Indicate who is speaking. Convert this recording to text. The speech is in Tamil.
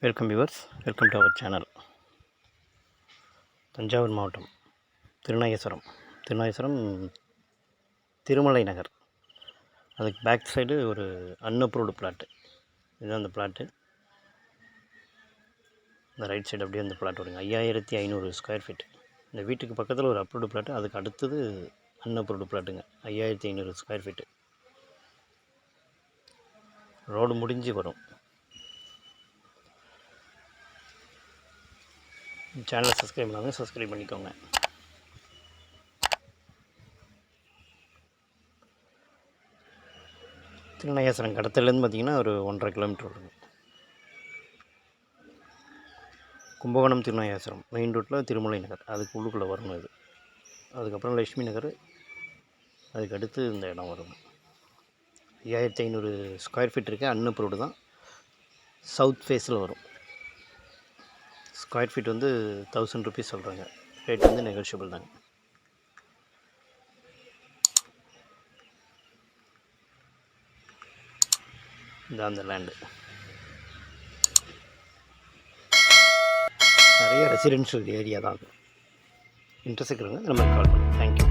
Speaker 1: Welcome viewers, welcome to our channel. Thanjavur மாவட்டம் திருநாகேஸ்வரம் திருமலை நகர். அதுக்கு பேக் சைடு ஒரு அன்அப்ரூவ்டு பிளாட்டு. இதுதான் அந்த பிளாட்டு. இந்த ரைட் சைடு அப்படியே அந்த பிளாட் வருங்க. 5500 ஸ்கொயர் ஃபீட். இந்த வீட்டுக்கு பக்கத்தில் ஒரு அப்ரூவ்டு பிளாட்டு, அதுக்கு அடுத்தது அன்அப்ரூவ்டு பிளாட்டுங்க. 5500 square feet. ரோடு முடிஞ்சு வரும். சேனலை சப்ஸ்கிரைப் பண்ணாங்க, சப்ஸ்கிரைப் பண்ணிக்கோங்க. திருநாகேஸ்வரம் கடத்தலேருந்து பார்த்திங்கன்னா ஒரு 1.5 கிலோமீட்டர் வருங்க. கும்பகோணம் திருநாகேஸ்வரம் மெயின் ரோட்டில் திருமலை நகர், அதுக்கு உள்ளுக்குள்ளே வரணும் இது. அதுக்கப்புறம் லட்சுமி நகர், அதுக்கு அடுத்து இந்த இடம் வரும். 5500 ஸ்கொயர் ஃபீட் இருக்குது. அன்அப்ரூவ்டு தான். சவுத் ஃபேஸில் வரும். ஸ்கொயர் ஃபீட் வந்து 1000 ருபீஸ் சொல்கிறாங்க. ரேட் வந்து நெகோஷியபிள் தாங்க. இதான் அந்த லேண்டு. நிறைய ரெசிடென்ஷியல் ஏரியா தான். இன்ட்ரெஸ்ட் இருக்கிறவங்க நம்ம கால் பண்ணுங்கள். தேங்க்யூ.